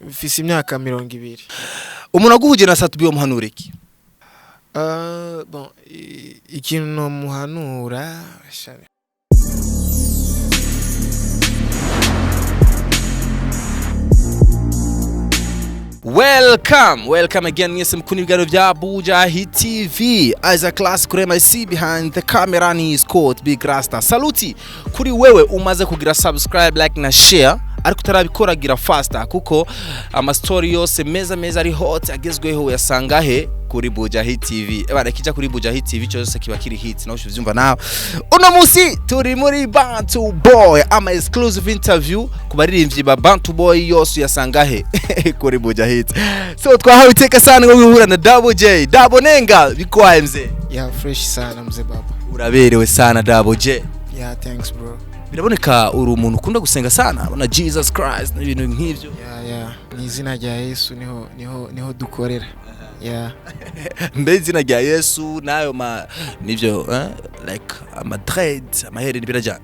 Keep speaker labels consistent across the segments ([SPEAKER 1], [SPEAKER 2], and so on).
[SPEAKER 1] mfise imyaka 20.
[SPEAKER 2] Umuntu aguhuje na Satubi wo muhanura iki?
[SPEAKER 1] Bon, ikintu no muhanura shane.
[SPEAKER 2] Welcome again mwese mukuni bigaro vya Bujahit TV. As a class kurema I see behind the camera ni Scott Big Rasta. Saluti kuri wewe umaze kugira subscribe, like na share ariko utarabikora gira faster kuko ama story yose meza ari hot agezweho yasanga he kuri Bujahit TV. Ebana kija kuri Bujahit TV cyose kiba kiri hit nawe uvyumva nawe. Uno musi turi muri Bantu Boy ama exclusive interview kubaririmbyi ba Bantu Boy yose yasanga he kuri Bujahit. So twahawe iteka sana ngo wihura na Double J. Double Nenga bikwaye mze.
[SPEAKER 1] Yeah, fresh sana mze baba.
[SPEAKER 2] Uraberewe sana Double J.
[SPEAKER 1] Yeah, thanks bro.
[SPEAKER 2] Biraboneka uri umuntu ukunda gusenga sana na Jesus Christ n'ibintu nk'ivyo.
[SPEAKER 1] Yeah. Ni izina rya Yesu niho dukorera. Yeah.
[SPEAKER 2] Mbe izina rya Yesu nayo nivyo like Madrid amahere nibiraja.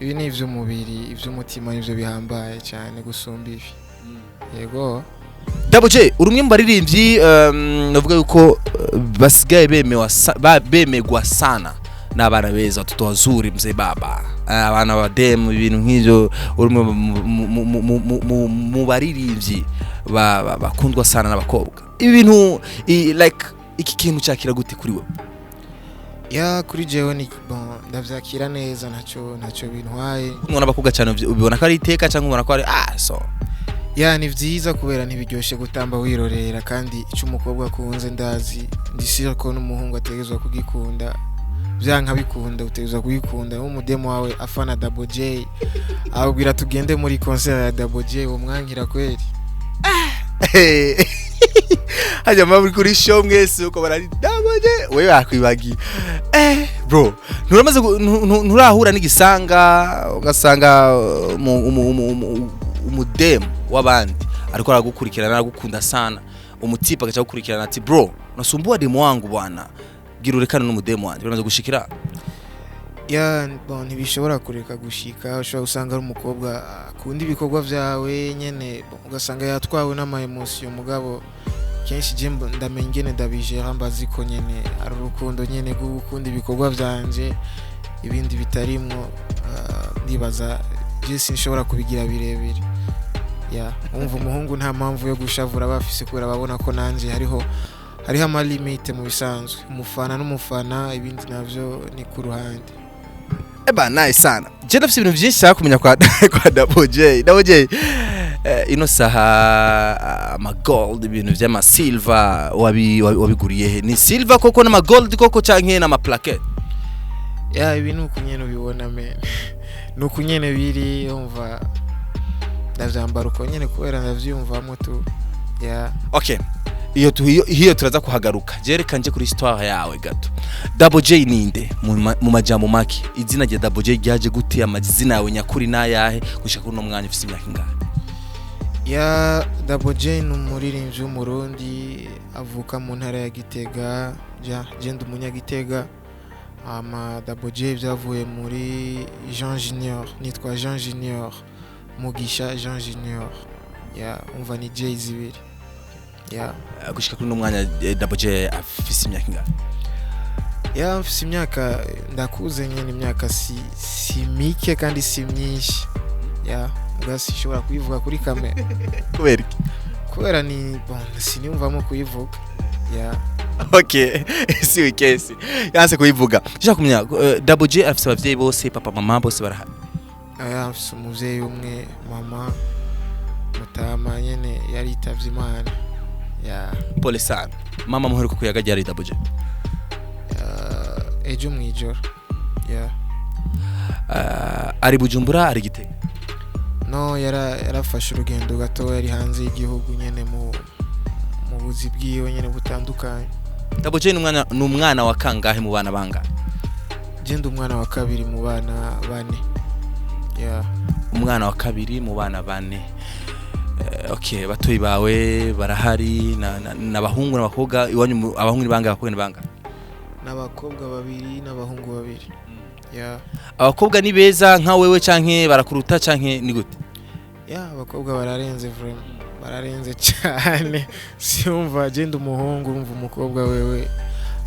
[SPEAKER 1] Ibi ni ivy'umubiri, ivy'umutima nivyo bihambaye cyane gusumba ibi. Yego.
[SPEAKER 2] Double J urumwe mbaririmbyi navuga yuko basigaye bemegwa sana n'abana beza tutwazuri mzee baba abana bademu ibintu nk'ivyo urumwe mu baririmbyi bakundwa sana n'abakobwa ibintu like iki kintu cyakira gute kuri we?
[SPEAKER 1] Ya kuri jewe ni bon ndavyakira neza ntaco bintwaye.
[SPEAKER 2] Umwana abakobwa cyane ubibona ko ari iteka cyangwa ubona ko ari so
[SPEAKER 1] ya ni vyiza kubera ntibiryoshe gutamba wirorera kandi icyo umukobwa akunze ndazi ndisira ko n'umuhungu ategezwa kugikunda byanka bikunda utegezwa kugikunda umudemo wawe afana Double J abwira tugende muri concert ya Double J umwankira kweli haja maburi kuri show mwese uko barari Double J wewe akwibagi bro nturahura n'igisanga ugasanga umudemo wabandi ariko aragukurikirana aragukunda sana umutipa gacha gukurikirana ati bro nasumbua demo wangu bwana girurekana n'umudemo wanje bamaze gushikira. Ya bon ntibishobora kureka gushika ushobora usanga ari umukobwa akunda ibikorwa vyawe nyene ugasanga yatwawe n'ama emotion mugabo kenshi je ndamenye ngene ndabije hambazi ko nyene ari urukundo nyene gukunda ibikorwa vyanje ibindi bitarimwo ndibaza je sinshobora kubigira birebire. Ya umva umuhungu nta mpamvu yo gushavura bafise kubera babona ko nanje hariho ama limite mu bisanzwe umufana n'umufana ibindi navyo ni ku ruhande.
[SPEAKER 2] Eba nice sana. Je ndafise ibintu byinshi cyane kumenya kwa Double J. Double J ino saha ama gold ibintu vy'ama silver wabiguriye he? Ni silver koko n'ama gold koko canke n'ama plaquette?
[SPEAKER 1] Ya ibintu kunyene ubibona men. Nukunyene biri umva ndavyambara uko nyene kubera ndavyumvamo tu. Ya
[SPEAKER 2] okay. Hiyo turaza kuhagaruka jereka nje kuri histoire yawe gato. Double J ninde mu majambo make izina rya Double J ryaje gute amazina yawe nyakuri nayahe gushaka kuno mwanya ufite imyaka ingahe?
[SPEAKER 1] Ya Double J n'umuririmbyi w'umurundi avuka mu ntara ya Gitega je ndi umunyagitega ama Double J byavuye muri Jean Junior nitwa Jean Junior Mugisha Jean Junior ya umva ni J zibiri. Ya
[SPEAKER 2] gushika kuri no mwanya Double J afise imyaka ingahe?
[SPEAKER 1] Ya afise imyaka ndakuze nyene imyaka si mike kandi si myinshi. Ya ngasi shobora kuyivuga kuri kamera.
[SPEAKER 2] Kubera iki?
[SPEAKER 1] Kubera ni bon sinimvamo kuyivuga. Ya
[SPEAKER 2] okay si wikesi yanse kuyivuga. Nshaka kumenya Double J afise abavyeyi bose papa mama bose barahari?
[SPEAKER 1] Ya afise umuvyeyi umwe mama mutama nyene yari itavye Imana. Ya
[SPEAKER 2] pole sana. Mama muheruka kuyaga ryari Double J?
[SPEAKER 1] Ejo mwijoro. Ya
[SPEAKER 2] ari Bujumbura ari Gitega?
[SPEAKER 1] No yarafashe urugendo gato yari hanze y'igihugu nyene mu buzi bwiwe nyene butandukanye.
[SPEAKER 2] Double J n'umwana wa kangahe mu bana banga?
[SPEAKER 1] Je ndi umwana wa kabiri mu bana bane. Ya
[SPEAKER 2] umwana wa kabiri mu bana bane. Okay batoyi bawe barahari n'abahungu n'abakobwa iwanyu abahungu nibanga abakobwa nibanga?
[SPEAKER 1] N'abakobwa babiri n'abahungu babiri. Ya
[SPEAKER 2] abakobwa ni beza nka wewe canke barakuruta canke ni gute?
[SPEAKER 1] Ya abakobwa bararenze vraiment.
[SPEAKER 3] bararenze cyane siumva agenda umuhungu umva umukobwa wewe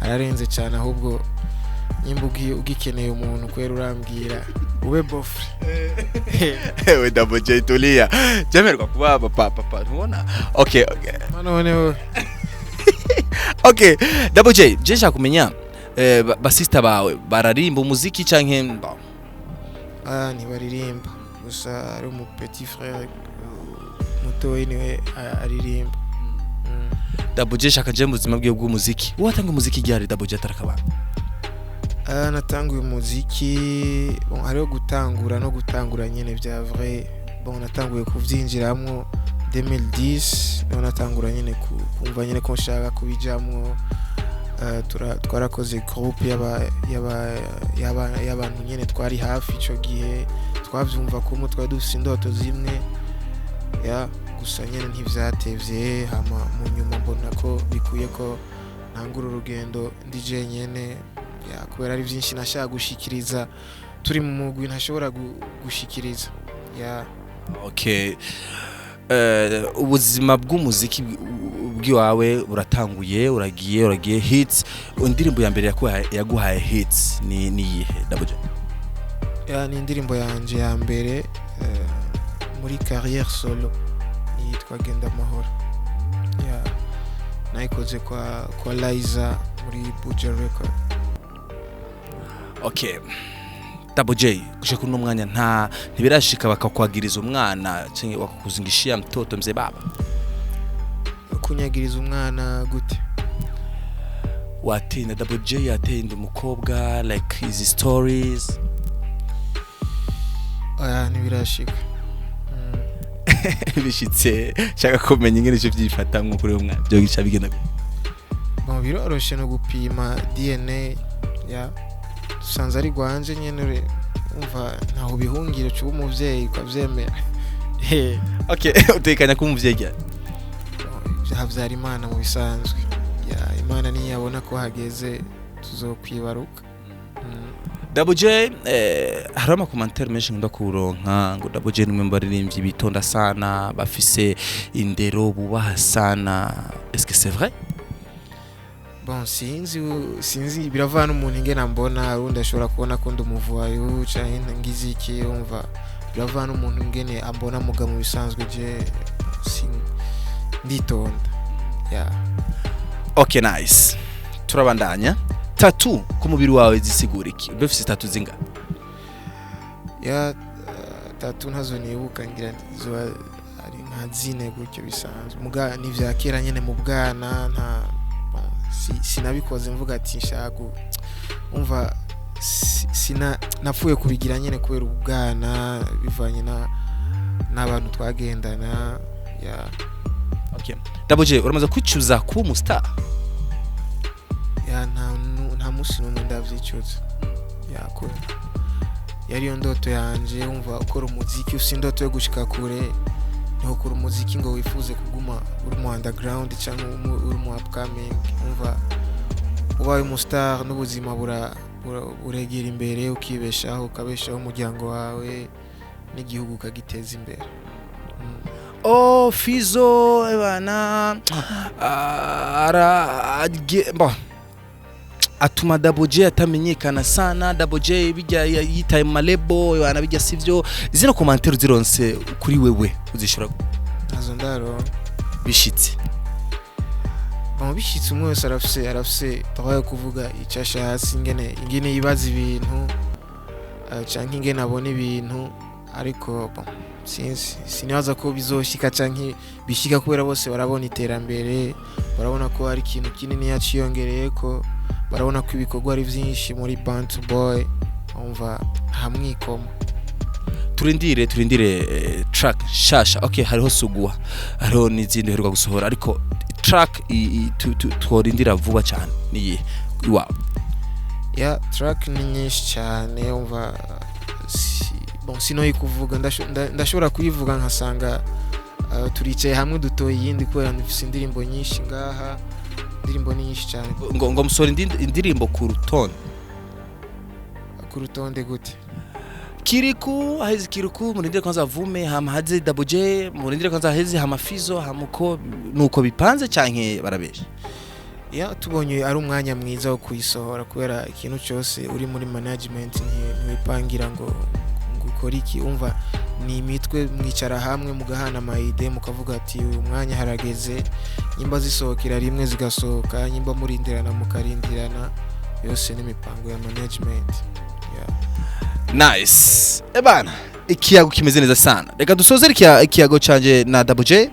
[SPEAKER 3] ararenze cyane ahubwo nyimba ugikeneye umuntu kwera urambwira ube bofre
[SPEAKER 2] we Double J tulia jemerwa kuba papa ubona okay
[SPEAKER 3] none
[SPEAKER 2] okay Double J jesha kumenya basista bawe bararimba umuziki canke
[SPEAKER 3] ntibaririmba gusa ari mu petit frère mutoyi niwe aririmba.
[SPEAKER 2] Double J shaka je mu buzima bwiwe bw'umuziki watanga umuziki ryari Double J atarakaba
[SPEAKER 3] natanguye umuziki hariho gutangura no gutangura nyene bya vrai natanguye kuvyinjiramwo 2010 no natangura nyene kumva nyene ko nshaka kubijamwo twarakoze groupe y'abantu nyene twari hafi ico gihe twavyumva ko mu twari dufise indoto zimwe gusa nyene ntivyatevye hama mu nyuma mbona ko bikuye ko ntangura urugendo ndije nyene kubera ari byinshi nashaka gushikiriza turi mu mugwi ntashobora gushikiriza
[SPEAKER 2] okay ubuzima bw'umuziki bwiwawe buratanguye uragiye hits indirimbo ya mbere yaguhaye hits ni yihe Double J
[SPEAKER 3] ni indirimbo yanje ya mbere muri carrière solo yitwa Genda Mahoro nayikoze kwa Liza muri Bujahit.
[SPEAKER 2] Okay Double J gushaka uno mwanya ntibirashika bakakwagiriza umwana cyangwa bakakuzingishia mtoto mzee baba
[SPEAKER 3] kunyagiriza umwana gute
[SPEAKER 2] watinda Double J yatenda umukobwa like his stories
[SPEAKER 3] ntibirashika
[SPEAKER 2] bishitse shaka kumenya ingene cyo byifata nko kuri umwana byo gica bigenda
[SPEAKER 3] biroroshe no gupima DNA dusanze ari gwanje nyene umva ntaho bihungire cyo umuvyeyi kwavyemera
[SPEAKER 2] okay utekanya ko umuvyeyi
[SPEAKER 3] havyara Imana mu bisanzwe Imana ni yabona ko hageze tuzokwibaruka.
[SPEAKER 2] Double J harama commentaire menshi ndakuronka ngo Double J numwe baririmbyi bitonda sana bafise indero bubaha sana est-ce que c'est vrai?
[SPEAKER 3] Sinzi biravana umuntu ingena mbona urundi ashobora kubona ko ndumuvuwayo cyane ngiziki umva biravana umuntu ingene ambona muga mu bisanzwe je nditonda
[SPEAKER 2] okay nice turabandanya tattoo ku mubiri wawe zisigura iki bafise tattoo zinga
[SPEAKER 3] tattoo ntazo nibuka ngira zo ari nka zine gutyo bisanzwe muga ni vya kera nyene mu bwana nta sinabikoze mvuga ati nshaka umva napfuye kubigira nyene kubera ubwana bivanye n'abantu twagendana
[SPEAKER 2] okay Double J uramaze kwicuza kuba umustar
[SPEAKER 3] nta musi n'umwe ndavyicuza ko yari yo ndoto yanje umva ukora umuziki usi indoto yo gushika kure niho ukora umuziki ngo wifuze kuguma uri mu underground cyangwa uri mu upcoming umva ubaye umustar n'ubuzima buregera imbere ukibeshaho ukabeshaho umuryango wawe n'igihugu kagiteza imbere.
[SPEAKER 2] Fizo bana atuma Double J atamenyekana sana. Double J bijya yitaye malebo bana bijya sivyo zino commentaire zironse kuri wewe uzishura
[SPEAKER 3] nazo ndaro
[SPEAKER 2] bishitse
[SPEAKER 3] bishitse umwe wese arafise tawaye kuvuga icasha hasi ingene yibaza ibintu canke ingene abona ibintu ariko sinibaza ko bizoshika canke bishika kubera bose barabona iterambere barabona ko hari ikintu kinini yaciyongereye ko barabona ko ibikorwa ari byinshi muri Bantu Boy umva hamwikoma.
[SPEAKER 2] Turindire track shasha okay hariho Sugwa hariho n'izindi heruka gusohora ariko track tworindira vuba cyane niye iwawe
[SPEAKER 3] track ni nyinshi cyane umva sino yikuvuga ndashobora kuyivuga nkasanga turicaye hamwe dutoye yindi ko yandifise indirimbo nyinshi ngaha indirimbo nyinshi cyane
[SPEAKER 2] ngo musore indirimbo ku rutonde
[SPEAKER 3] gute
[SPEAKER 2] Kiriku aheze Kiriku murindire kwanza avume hama haze Double J murindire kwanza aheze hama Fizo hamuko nuko bipanze canke barabesha
[SPEAKER 3] ya tubonye ari umwanya mwiza wo kuyisohora kubera ikintu cyose uri muri management ntiwipangira ngo ukora iki umva ni imitwe mwicara hamwe mugahana amayide mukavuga ati uyu mwanya harageze nyimba zisohokera rimwe zigasohoka nyimba murindirana mukarindirana yose n'imipango ya management
[SPEAKER 2] nice ebana ikiyago kimeze neza sana reka dusoze ikiyago canje na Double J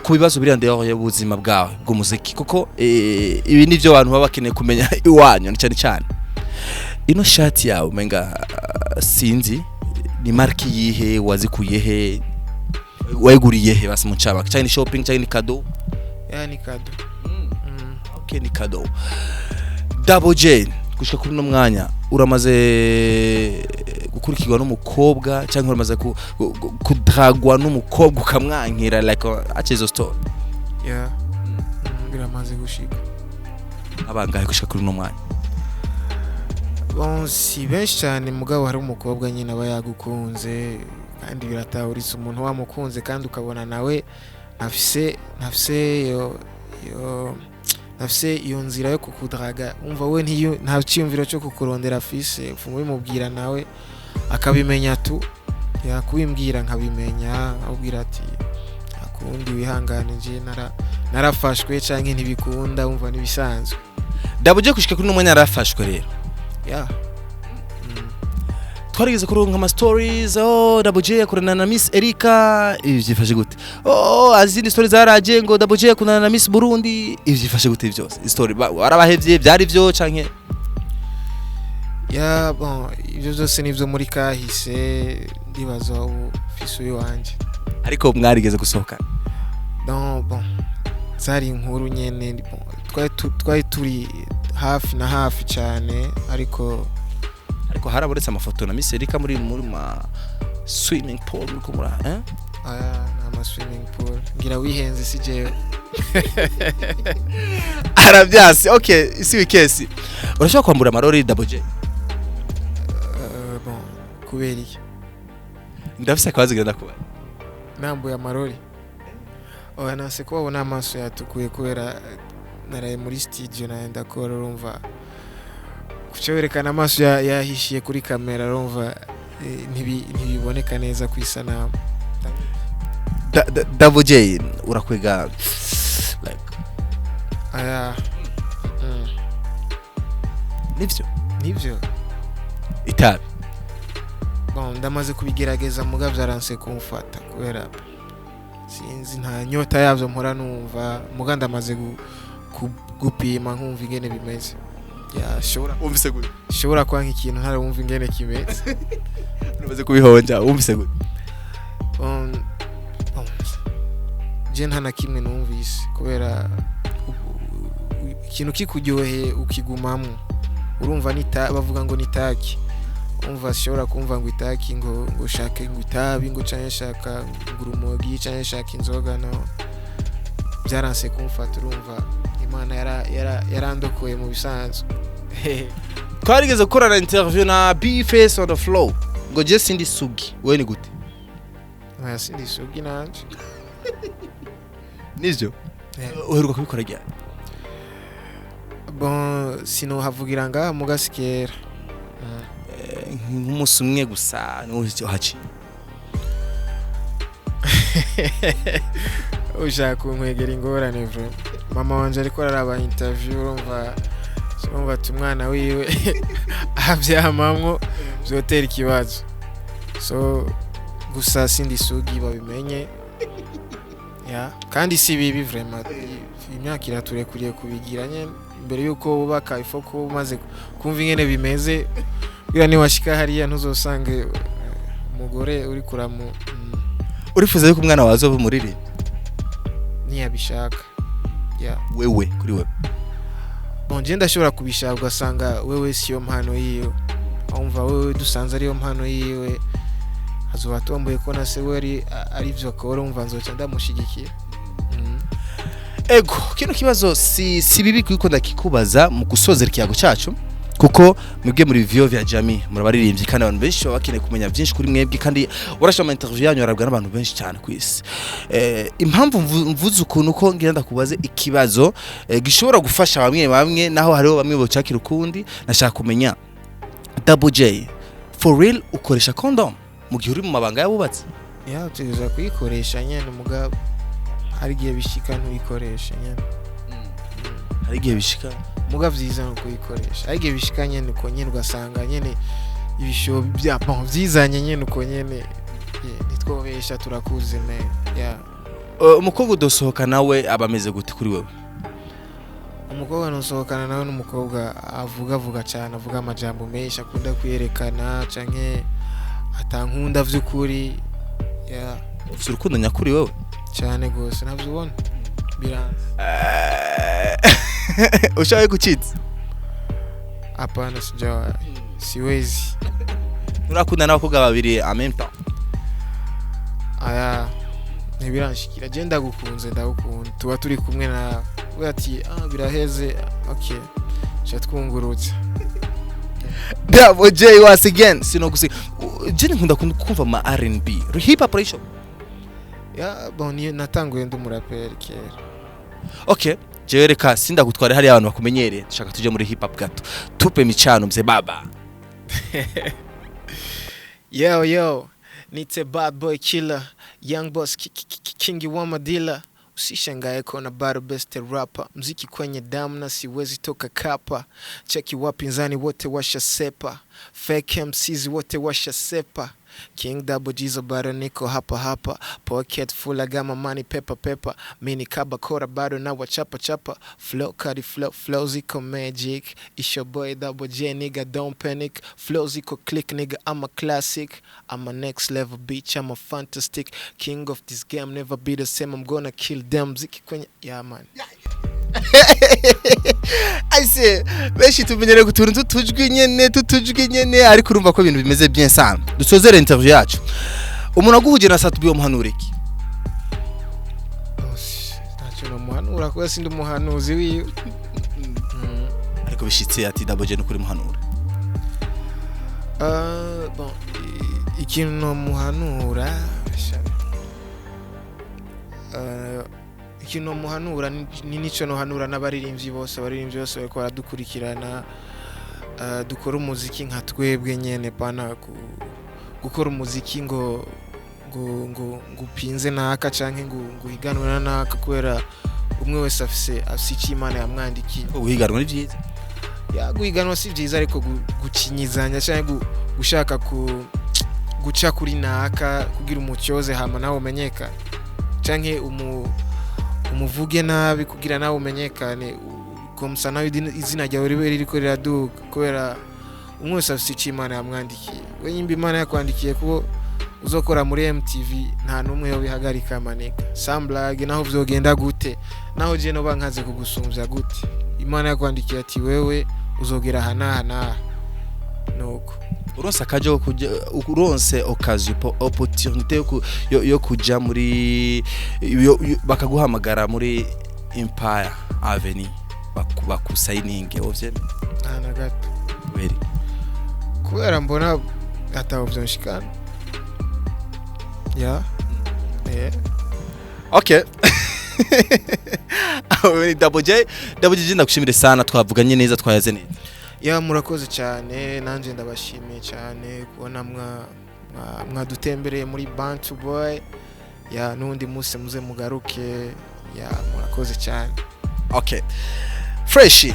[SPEAKER 2] ku bibazo biri ndeye y'ubuzima bwawe bw'umuziki kuko ibi nivyo abantu baba bakeneye kumenya iwanyu cyane cyane ino shati yawe menga sinzi ni marki yihe wazikuye he wayiguriye he basi mu caba cyane shopping cyane kado
[SPEAKER 3] ni kado
[SPEAKER 2] okay ni kado Double J gushika kuri no mwanya uramaze gukurikirwa n'umukobwa cyangwa uramaze kudragwa n'umukobwa ukamwankira like achezo story
[SPEAKER 3] biramaze gushika
[SPEAKER 2] abangahe gushika kuri no mwanya
[SPEAKER 3] bon si benshi cyane mugabo hari umukobwa nyine aba yagukunze kandi biratahuritse umuntu wamukunze kandi ukabona nawe nafise iyo nzira yo kukudraga umva we nta cyiyumviro cyo kukurondera afise ufumu bimubwira nawe akabimenya tu yakubimbwira nkabimenya abwira ati akundi wihangane nje narafashwe canke ntibikunda umva nibisanzwe
[SPEAKER 2] Double J kushika kuri n'umwanya yarafashwe rero twarigeze kuronka ama stories Double J yakorana na Miss Erika ivyifashe gute azindi stories zaraje ngo Double J yakorana na Miss Burundi ivyifashe gute byose story warabahevye byari byo canke
[SPEAKER 3] bon ivyo byose nivyo muri kahise ndibaza ubu fisuye wanje
[SPEAKER 2] ariko mwarigeze gusohoka
[SPEAKER 3] bon zari inkuru nyene twari turi hafi na hafi cyane ariko harabonetse amafoto na Miss Erika muri ma swimming pool muri kumura na swimming pool ngira wihenze sije
[SPEAKER 2] arabyasi okay isi wikesi urashaka kwambura amarori Double J
[SPEAKER 3] bon kubera iki
[SPEAKER 2] ndafise akabazo genda kuba
[SPEAKER 3] nambuye amarori nase ko wabona amaso yatukuye kubera naraye muri studio naenda ko urumva kucerekana amaso yahishiye kuri kamera urumva ntibiboneka neza kwisanamu
[SPEAKER 2] Double J urakwega like
[SPEAKER 3] nivyo
[SPEAKER 2] itabi
[SPEAKER 3] bon ndamaze kubigerageza muga byaranse kumfata kubera sinzi nta nyota yavyo mpora numva muga ndamaze gupima nkumva ingene bimeze
[SPEAKER 2] umvise gute
[SPEAKER 3] shobora kwanka ikintu ntari wumva ingene kimeze
[SPEAKER 2] umaze kubihonja umvise gute
[SPEAKER 3] je nta na kimwe numvise kubera ikintu kikuryoheye ukigumamo urumva bavuga ngo nitaki umva shobora kumva ngo itaki ngo ushake ngo itabi ngo cyane shaka ngurumogi cyane shaka inzoga no byaranse kumfata urumva Imana yarandokoye mu bisanzwe
[SPEAKER 2] twarigeze gukorana interview na B-Face on the flow ngo je sindi sugi we ni gute
[SPEAKER 3] sindi sugi nanje
[SPEAKER 2] nivyo uheruka kubikora ryari
[SPEAKER 3] bon sino havugira nga mugasikera
[SPEAKER 2] nk'umunsi umwe gusa n'uwo haci
[SPEAKER 3] ushaka kunkwegera ingorane bro mama wanje ariko araba interview urumva ati umwana wiwe avyamamwo byotera ikibazo so gusa sindi sugi babimenye kandi si bibi vraiment imyaka iraturekuriye kubigiranye mbere yuko ubaka ifoko umaze kumva ingene bimeze bira ni washika hariya ntuzosange umugore uri kuramu
[SPEAKER 2] urifuza yuko umwana wazo bumurire
[SPEAKER 3] ntiyabishaka
[SPEAKER 2] wewe kuri wewe
[SPEAKER 3] bonje ndashobora kubishaka ugasanga wewe siyo mpano yiwe umva wewe dusanze ariyo mpano yiwe azuba tomboye ko nase we ari byo akora umva nzoca ndamushigikiye
[SPEAKER 2] ego kino kibazo si bibi kuko ndakikubaza mu gusozera ikiyago cyacu kuko mwebwe muri video vya Jami murabaririmbyi kandi abantu benshi bakeneye kumenya byinshi kuri mwebwe kandi urashama interview yanyu arabwa n'abantu benshi cyane kwisi impamvu mvuze ukuntu ko ngira ndakubaze ikibazo gishobora gufasha bamwe naho hariho bamwe bocakira ukundi nashaka kumenya Double J for real ukoresha condom mu gihe uri mu mabanga yabubatse
[SPEAKER 3] tuza kuyikoresha nyene mugabo hari gihe bishika ntuyikoresha nyene
[SPEAKER 2] hari gihe bishika
[SPEAKER 3] muga vyiza no kuyikoresha hari gihe bishika nyene uko nyene ugasanga nyene ibisho bya vyizanye nyene uko nyene nitwobesha turakuze me
[SPEAKER 2] umukobwa udosohoka nawe abameze gute kuri wewe
[SPEAKER 3] umukobwa nusohokana nawe n'umukobwa avuga cyane avuga amajambo menshi akunda kwiyerekana canke atankunda vy'ukuri
[SPEAKER 2] ufite urukundo nyakuri wewe
[SPEAKER 3] cyane gose navyo ubona biranze
[SPEAKER 2] ushaye kuchitsa
[SPEAKER 3] hapana siwezi
[SPEAKER 2] urakunda n'abakobwa babiri amenta
[SPEAKER 3] ntibiranshikira je ndagukunda tuba turi kumwe na we ati biraheze okay cha twungurutse
[SPEAKER 2] Double J once again sino gusi je nkunda kumva ma R&B hip hop ratio
[SPEAKER 3] bon natanguye ndumuraperi kera
[SPEAKER 2] okay je reka sinda gutwara hari abantu bakumenyereye shaka tuje muri hip hop gato tupe micano mze baba
[SPEAKER 3] yo nite bad boy killer young boss kingi wa madila usishangae kona bado best rapper mziki kwenye damu na siwezi toka kapa cheki wapinzani wote washasepa fake MCs wote washasepa King Double G's bado niko hapa pocket full I got my money pepper mini kaba kora bado na wachapa flow kadi flow ziko magic it's your boy Double J nigga don't panic flow ziko click nigga I'm a classic I'm a next level bitch I'm a fantastic king of this game never be the same I'm gonna kill them ziki kwenye man
[SPEAKER 2] I say beshi tumenyere gutuntu tutujwe nyene ariko urumva ko ibintu bimeze bien sana dusozere interview yacu umuntu aguhuje na satubiyo muhanuriki
[SPEAKER 3] ntacyo no muhanura ko sindi umuhanuzi wiwe
[SPEAKER 2] ariko bishitse ati Double J no kuri muhanura
[SPEAKER 3] bon ikintu no muhanura ikintu muhanura ni nico no hanura n'abaririmbyi bose bariko baradukurikirana dukora umuziki nka twebwe nyene pana gukora umuziki ngo upinze naka canke ngo higanwe naka kubera umwe wese afise Imana yamwandikiye
[SPEAKER 2] uhiganwa ni byiza
[SPEAKER 3] guhiganwa si byiza ariko gucinyizanya canke gushaka guca kuri naka kugira umucyoze hama nawe umenyeka canke umuvuge nabi kugira nawe umenyekane komsa nawe izina ryawe ribe ririko riraduka kubera umwe wese afite Imana yamwandikiye we nyimba Imana yakwandikiye kuko uzokora muri MTV nta numwe yo bihagarika maneka Samblage naho vyogenda gute naho je no bankaze kugusumbya gute Imana yakwandikiye ati wewe uzogera hana nuko
[SPEAKER 2] uronse akaje uronse occasion opportunité yo kuja muri bakaguhamagara muri Empire Avenue bakusayininge ovyeme
[SPEAKER 3] ana gato
[SPEAKER 2] weri
[SPEAKER 3] kubera mbona ataho vyonshikana
[SPEAKER 2] okay Double J ndakushimire sana twavuganye neza twayaze neza
[SPEAKER 3] murakoze cyane nanje ndabashimiye cyane kubona mwadutembereye muri Bantu Boy nundi munsi muze mugaruke murakoze cyane
[SPEAKER 2] okay fresh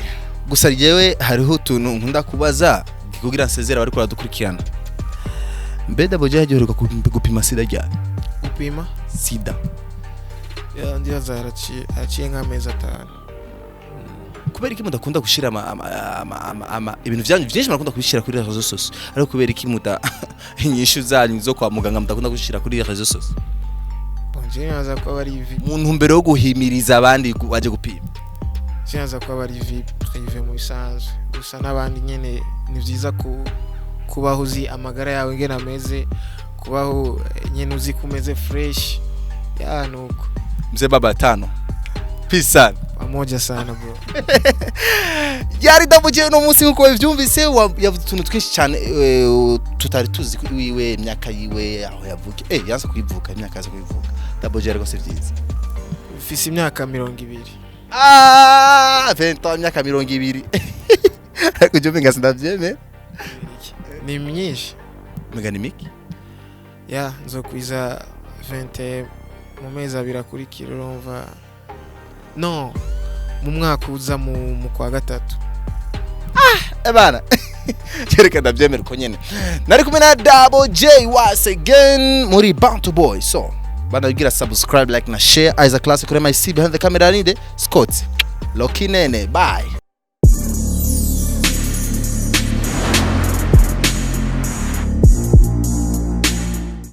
[SPEAKER 2] gusa ryewe hariho utuntu nkunda kubaza kugira nsezera bari kuradukurikirana mbe Double J yagiheruka gupima sida ryari
[SPEAKER 3] gupima
[SPEAKER 2] sida
[SPEAKER 3] ndi aciye nk'amezi 5
[SPEAKER 2] kubera iki mudakunda gushira ibintu byanyu byinshi mukunda kubishira kuri réseaux sociaux ariko kubera iki muda inyishu zanyu zo kwa muganga mudakunda gushira kuri réseaux sociaux
[SPEAKER 3] bonje naza ko bari ivi
[SPEAKER 2] umuntu mbere yo guhimiriza abandi baje gupima
[SPEAKER 3] cyaza ko bari ivi privé mu bisanzwe gusa nabandi nyene ni byiza kubaho uzi amagara yawe ngena ameze kubaho nyene uzi kumeze fresh nuko
[SPEAKER 2] mzee baba 5 peace sana
[SPEAKER 3] pamoja sana bro.
[SPEAKER 2] Yari Bujahit no munsi nkuko bivyumvise yavuze utuntu twinshi cyane tutari tuzi wiwe imyaka yiwe aho yavuke yanse kuyivuka imyaka yaze kuyivuka Bujahit rwose vyiza
[SPEAKER 3] Mfise imyaka 20.
[SPEAKER 2] 20 imyaka 20 ariko je mpenga sindavyeme
[SPEAKER 3] Ni myinshi.
[SPEAKER 2] mega ni miki
[SPEAKER 3] Ya nzokwiza 20 mu mezi abiri akurikira urumva. No, mu mwaka uza mu kwa gatatu.
[SPEAKER 2] Bana Chereka ndavyemera uko nyene nari kumwe na Bujahit once again muri Bantu Boy. So bana gira subscribe, like na share. As a classic kuri my C behind the camera ninde Scott Loki nene. Bye.